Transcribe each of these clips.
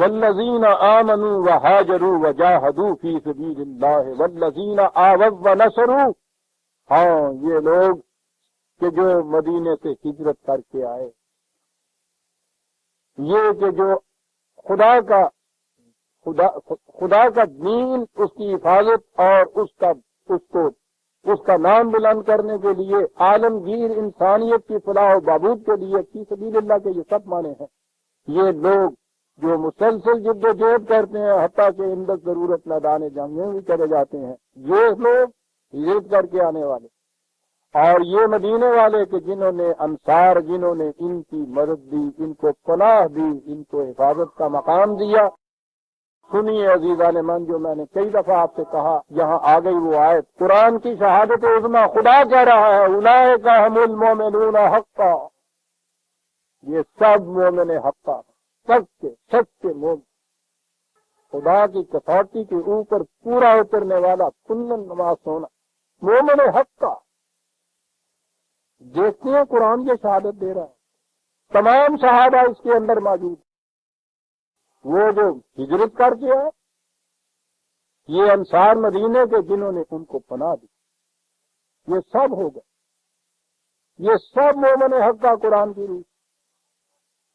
والذین آمنوا وہاجروا وجاہدوا فی سبیل اللہ والذین آووا ونصروا، ہاں یہ لوگ کہ جو مدینے سے ہجرت کر کے آئے، یہ کہ جو خدا کا دین، اس کی حفاظت اور اس کا نام بلند کرنے کے لیے، عالمگیر انسانیت کی فلاح و بہبود کے لیے فی سبیل اللہ کے یہ سب معنی ہیں۔ یہ لوگ جو مسلسل جد و جہد کرتے ہیں، حتیٰ کہ اندر ضرورت میدان جنگ میں بھی چلے جاتے ہیں، یہ لوگ ہجرت کر کے آنے والے، اور یہ مدینے والے کہ جنہوں نے انصار، جنہوں نے ان کی مدد دی، ان کو پناہ دی، ان کو حفاظت کا مقام دیا۔ سنیے عزیزان من، جو میں نے کئی دفعہ آپ سے کہا، یہاں آ گئی وہ آیت، قرآن کی شہادت عظمیٰ، خدا کہہ رہا ہے اولئک هم المؤمنون حقا، یہ سب مومن حقا، سچے مومن، خدا کی کسوٹی کے اوپر پورا اترنے والا، کلن نماز سونا، مومن حقا۔ دیکھتے ہیں قرآن یہ شہادت دے رہا ہے، تمام شہادہ اس کے اندر موجود، وہ جو ہجرت کر کے ہے، یہ انصار مدینے کے جنہوں نے ان کو پناہ دی، یہ سب ہو گئے، یہ سب مومن حق کا قرآن کی روح۔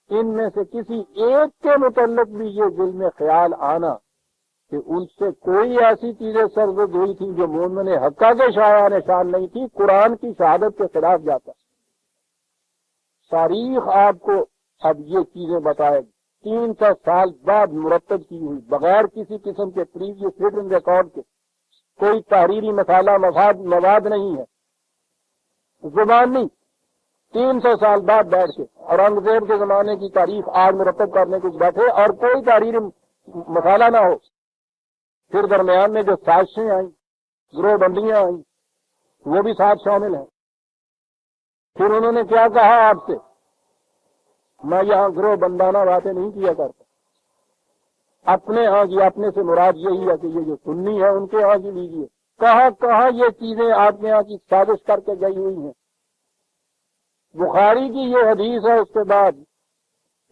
ان میں سے کسی ایک کے متعلق بھی یہ دل میں خیال آنا کہ ان سے کوئی ایسی چیزیں سرزد ہوئی تھی جو مومن حقہ کے شایان نشان نہیں تھی، قرآن کی شہادت کے خلاف جاتا۔ تاریخ آپ کو اب یہ چیزیں بتائے گی، 300 سال بعد مرتب کی ہوئی، بغیر کسی قسم کے پریویس ریٹن ریکارڈ کے، کوئی تحریری مسالہ مواد نہیں ہے، زبان نہیں، 300 سال بعد بیٹھ کے اورنگزیب کے زمانے کی تاریخ آج مرتب کرنے کو بیٹھے اور کوئی تحریری مسالہ نہ ہو۔ پھر درمیان میں جو سازشیں آئیں، گروہ بندیاں آئیں، وہ بھی ساتھ شامل ہیں۔ پھر انہوں نے کیا کہا آپ سے؟ میں یہاں گروہ بندانہ باتیں نہیں کیا کرتا، اپنے ہاں کی، اپنے سے مراد یہی ہے کہ یہ جو سنی ہے ان کے ہاں کی لیجیے، کہاں یہ چیزیں آپ کے ہاں کی سازش کر کے گئی ہوئی ہیں۔ بخاری کی یہ حدیث ہے اس کے بعد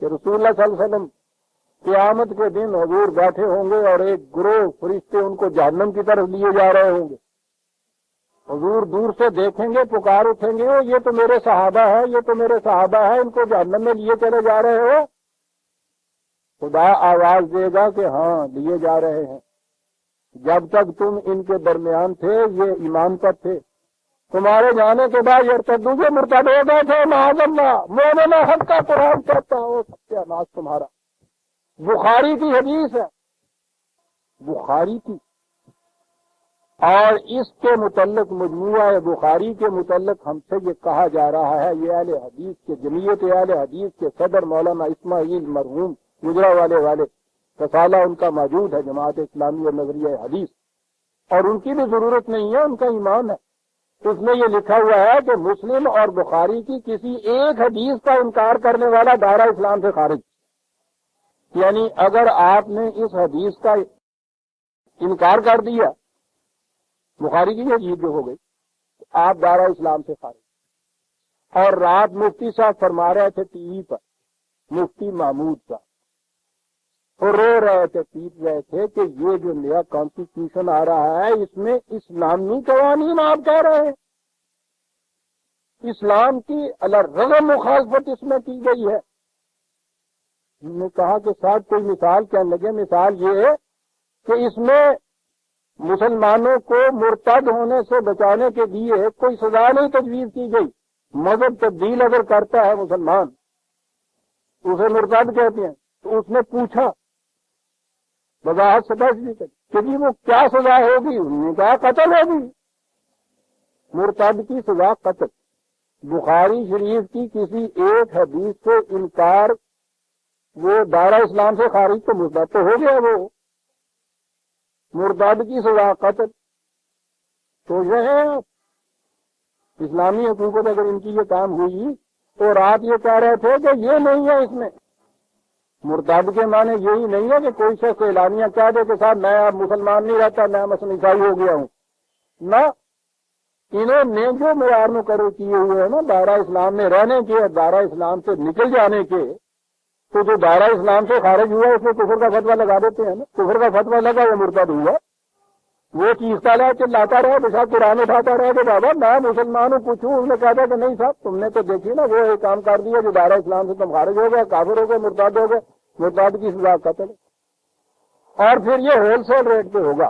کہ رسول اللہ صلی اللہ علیہ وسلم قیامت کے دن حضور بیٹھے ہوں گے اور ایک گروہ فرشتے ان کو جہنم کی طرف لیے جا رہے ہوں گے، حضور دور سے دیکھیں گے، پکار اٹھیں گے، یہ تو میرے صحابہ ہے، یہ تو میرے صحابہ ہے، ان کو جہنم میں لیے چلے جا رہے ہو؟ خدا آواز دے گا کہ ہاں لیے جا رہے ہیں، جب تک تم ان کے درمیان تھے یہ ایمان پر تھے، تمہارے جانے کے بعد ارتدو سے مرتد ہو گئے تھے، معاذ اللہ، مومن حق کا قرآن کہتا ہو سکتے ناز تمہارا۔ بخاری کی حدیث ہے، بخاری کی، اور اس کے متعلق مجموعہ بخاری کے متعلق ہم سے یہ کہا جا رہا ہے، یہ اہل حدیث کے جمعیت اہل حدیث کے صدر مولانا اسماعیل مرحوم گجرا والے رسالہ ان کا موجود ہے، جماعت اسلامی اور نظریہ حدیث، اور ان کی بھی ضرورت نہیں ہے، ان کا ایمان ہے۔ اس میں یہ لکھا ہوا ہے کہ مسلم اور بخاری کی کسی ایک حدیث کا انکار کرنے والا دائرہ اسلام سے خارج، یعنی اگر آپ نے اس حدیث کا انکار کر دیا، بخاری کی یہ چیز جو ہو گئی، آپ دائرہ اسلام سے خارج۔ اور رات مفتی صاحب فرما رہے تھے ٹی وی پر، مفتی محمود صاحب، اور رو رہے تھے، پیٹ رہے تھے کہ یہ جو نیا کانسٹیٹیوشن آ رہا ہے اس میں اسلامی قوانین آپ کہہ رہے ہیں، اسلام کی الرغم مخالفت اس میں کی گئی ہے۔ ہم نے کہا کہ صاحب کوئی مثال کہنے لگے، مثال یہ ہے کہ اس میں مسلمانوں کو مرتد ہونے سے بچانے کے لیے کوئی سزا نہیں تجویز کی گئی۔ مذہب تبدیل اگر کرتا ہے مسلمان، اسے مرتد کہتے ہیں، تو اس نے پوچھا وضاحت سے کہ جی وہ کیا سزا ہوگی؟ انہوں نے کہا قتل ہوگی، مرتد کی سزا قتل۔ بخاری شریف کی کسی ایک حدیث سے انکار، وہ دائرہ اسلام سے خارج تو مرتد تو ہو گیا، وہ مرتد کی سزا قتل۔ سوچ رہے ہیں اسلامی حکومت اگر ان کی یہ کام ہوئی تو رات یہ کہہ رہے تھے کہ یہ نہیں ہے، اس میں مرتد کے معنی یہی نہیں ہے کہ کوئی شخص اعلانیہ کہہ دے کہ صاحب میں اب مسلمان نہیں رہتا، میں مثلا عیسائی ہو گیا ہوں، نہ، انہوں نے جو معیار مقرر کیے ہوئے ہیں نا دائرہ اسلام میں رہنے کے اور دائرہ اسلام سے نکل جانے کے، تو جو دائرہ اسلام سے خارج ہوا اس میں کفر کا فتویٰ لگا دیتے ہیں نا، کفر کا فتویٰ لگا وہ مرتد ہوا، وہ چیختا رہا چلاتا رہا پیشاب قرآن اٹھاتا رہا کہ بابا میں مسلمان ہوں پوچھوں، اس نے کہا تھا کہ نہیں صاحب تم نے تو دیکھی نا وہ ایک کام کر دیا جو دائرہ اسلام سے تم خارج ہو گئے، کافر ہو گئے، مرتد ہو گئے، مرتد کی سزا قتل ہے۔ اور پھر یہ ہول سیل ریٹ پہ ہوگا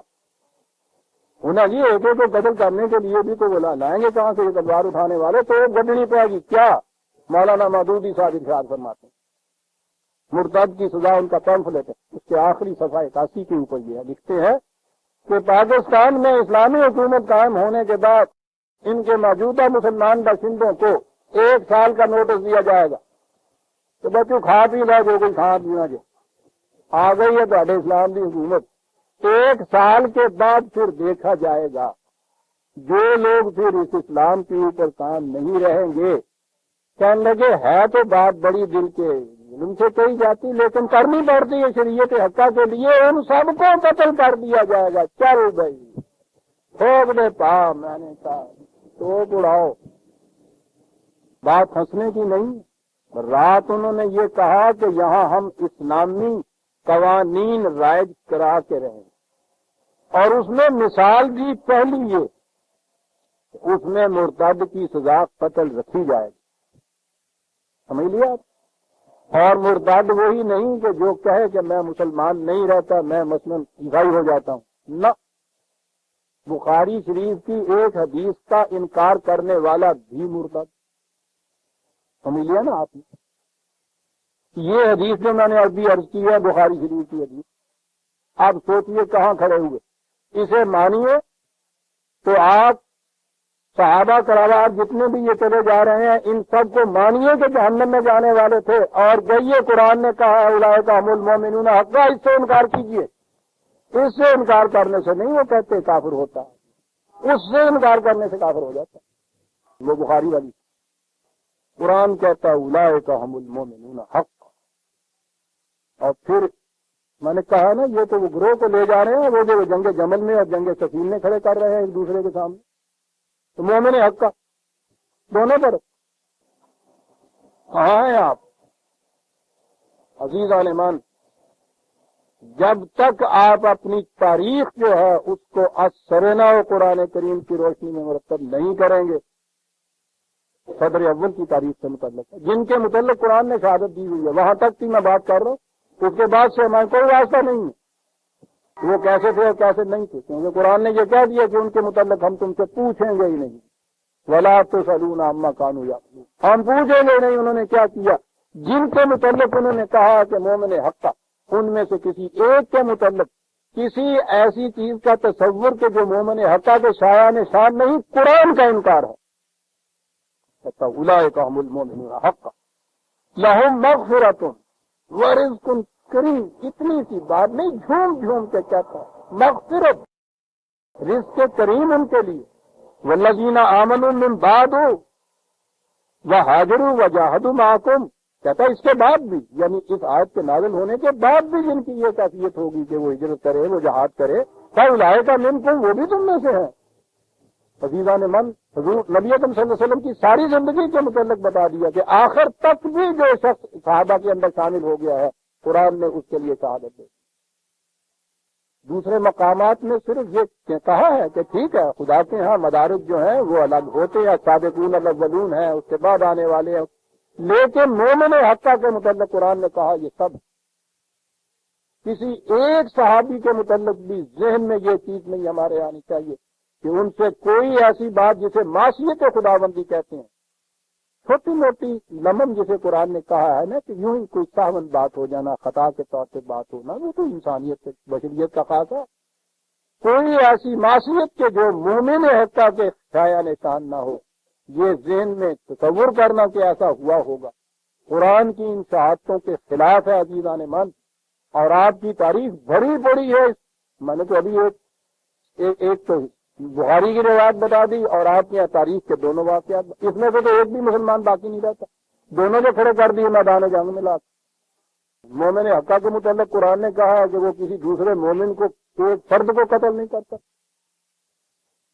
ہونا جی، ایک ایک کو قتل کرنے کے لیے بھی تو وہ لائیں گے کہاں سے یہ تلوار اٹھانے والے، تو گڈنی پڑے گی کیا؟ مولانا مودودی صاحب ارشاد فرماتے ہیں مرتد کی سزا ان کا پیمفلیٹ ہے، اس کے آخری صفحہ 81 کے اوپر یہ لکھتے ہیں کہ پاکستان میں اسلامی حکومت قائم ہونے کے بعد ان کے موجودہ مسلمان باشندوں کو 1 سال کا نوٹس دیا جائے گا کہ بچوں کھا پی لو جو کوئی کھا پینا جو آ گئی ہے تھوڑے اسلام کی حکومت، 1 سال کے بعد پھر دیکھا جائے گا جو لوگ پھر اس اسلام کے اوپر قائم نہیں رہیں گے، کہنے لگے ہے تو بات بڑی دل کے ظلم سے کہی جاتی لیکن کرنی پڑتی ہے شریعت حقہ کے لیے، ان سب کو قتل کر دیا جائے گا۔ چل بھائی ٹھوک دے پا، میں نے کہا ٹوک اڑاؤ، بات ہنسنے کی نہیں۔ رات انہوں نے یہ کہا کہ یہاں ہم اسلامی قوانین رائج کرا کے رہیں، اور اس میں مثال دی پہلی یہ اس میں مرتد کی سزا قتل رکھی جائے گی، سمجھ لیا آپ؟ اور مرتد وہی نہیں کہ جو کہے کہ میں مسلمان نہیں رہتا، میں مثلا عیسائی ہو جاتا ہوں، نہ، بخاری شریف کی ایک حدیث کا انکار کرنے والا بھی مرتد، سمجھ لیا نا آپ نے؟ یہ حدیث جو میں نے عربی عرض کی ہے بخاری شریف کی حدیث، آپ سوچئے کہاں کھڑے ہوئے، اسے مانیے تو آپ صحابہ کرام جتنے بھی یہ چلے جا رہے ہیں ان سب کو مانیے کہ جہنم میں جانے والے تھے، اور جائیے قرآن نے کہا اولئک هم المؤمنون حقا، اس سے انکار کیجیے، اس سے انکار کرنے سے نہیں وہ کہتے کافر ہوتا ہے، اس سے انکار کرنے سے کافر ہو جاتا ہے۔ وہ بخاری والی قرآن کہتا ہے اولئک هم المؤمنون حقا، اور پھر میں نے کہا نا یہ تو وہ گروہ کو لے جا رہے ہیں وہ جو جنگ جمل میں اور جنگ سفین میں کھڑے کر رہے ہیں ایک دوسرے کے سامنے، تو مومن حق کا دونوں پر کہاں ہیں آپ؟ عزیز عالمان، جب تک آپ اپنی تاریخ جو ہے اس کو اثرنا و قرآن کریم کی روشنی میں مرتب نہیں کریں گے، صدر اول کی تاریخ سے متعلق ہے جن کے متعلق قرآن نے شہادت دی ہوئی ہے، وہاں تک کی میں بات کر رہا ہوں، اس کے بعد سے ہمارا کوئی واسطہ نہیں ہے وہ کیسے تھے اور کیسے نہیں تھے، کیونکہ قرآن نے یہ کہہ دیا کہ ان کے متعلق ہم تم سے پوچھیں گے ہی نہیں، وَلَا تُسْأَلُونَ عَمَّا كَانُوا يَعْمَلُونَ، ہم پوچھیں گے نہیں انہوں نے کیا کیا۔ جن کے متعلق انہوں نے کہا کہ مومن حقہ، ان میں سے کسی ایک کے متعلق کسی ایسی چیز کا تصور کہ جو مومن حقہ کے شایع نشان نہیں، قرآن کا انکار ہے۔ اولئک هم المؤمنون حقا لہم مغفرۃ ورزق کریم، اتنی سی بات نہیں، جھوم جھوم کے کہتا ہے مغفرت، رزق کریم ان کے لیے، والذین آمنوا من بعد وہاجروا وجاہدوا معکم، کہتا ہے اس کے بعد بھی، یعنی اس آیت کے نازل ہونے کے بعد بھی جن کی یہ کیفیت ہوگی کہ وہ ہجرت کرے، وہ جہاد کرے، فاولئک منکم، وہ بھی تم میں سے ہیں۔ عزیزان من، حضور نبی اکرم صلی اللہ علیہ وسلم کی ساری زندگی کے متعلق بتا دیا کہ آخر تک بھی جو شخص صحابہ کے اندر شامل ہو گیا ہے قرآن نے اس کے لیے شہادت دی۔ دوسرے مقامات میں صرف یہ کہا ہے کہ ٹھیک ہے خدا کے ہاں مدارج جو ہیں وہ الگ ہوتے ہیں، سابقون الاولون ہیں، اس کے بعد آنے والے ہیں، لیکن مومن حقہ کے متعلق قرآن نے کہا یہ سب۔ کسی ایک صحابی کے متعلق بھی ذہن میں یہ چیز نہیں ہمارے آنی چاہیے کہ ان سے کوئی ایسی بات جسے معصیت خداوندی کہتے ہیں، چھوٹی موٹی لمم جسے قرآن نے کہا ہے نا کہ یوں ہی کوئی سہون بات ہو جانا، خطا کے طور پہ بات ہونا، وہ تو انسانیت بشریت کا خاص ہے۔ کوئی ایسی معصیت کے جو مومن حقہ کے شایع نشان نہ ہو، یہ ذہن میں تصور کرنا کہ ایسا ہوا ہوگا قرآن کی ان شہادتوں کے خلاف ہے عزیزان من۔ اور آپ کی تاریخ بڑی بڑی ہے، میں نے تو ابھی ایک تو بخاری کی روایت بتا دی اور آپ کے یہاں تاریخ کے دونوں واقعات، اس میں سے تو ایک بھی مسلمان باقی نہیں رہتا، دونوں جو کھڑے کر دیے میدان جنگ میں لا کے۔ مومن حقہ کے متعلق قرآن نے کہا ہے کہ وہ کسی دوسرے مومن کو ایک فرد کو قتل نہیں کرتا،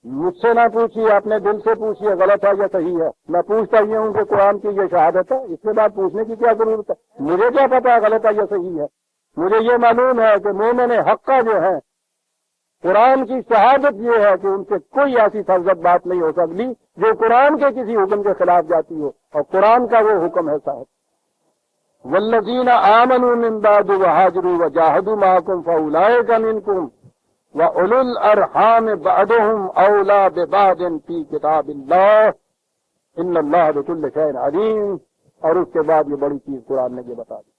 مجھ سے نہ پوچھیے، اپنے دل سے پوچھیے غلط ہے یا صحیح ہے۔ میں پوچھتا یہ ہوں کہ قرآن کی یہ شہادت ہے، اس کے بعد پوچھنے کی کیا ضرورت ہے؟ مجھے کیا پتا ہے غلط ہے یا صحیح ہے؟ مجھے یہ معلوم ہے کہ مومن حقہ جو ہے، قرآن کی شہادت یہ ہے کہ ان سے کوئی ایسی فرضت بات نہیں ہو سکتی جو قرآن کے کسی حکم کے خلاف جاتی ہو، اور قرآن کا وہ حکم ہے صاحب والذین آمنوا من بعد وہاجروا وجاہدوا معکم فاولئک منکم وَأُولُو الْأَرْحَامِ بَعْضُهُمْ أَوْلَىٰ بِبَعْضٍ فِي كِتَابِ اللَّهِ إِنَّ اللَّهَ بِكُلِّ شَيْءٍ عَلِيمٌ۔ اور اس کے بعد یہ بڑی چیز قرآن نے یہ بتا دی۔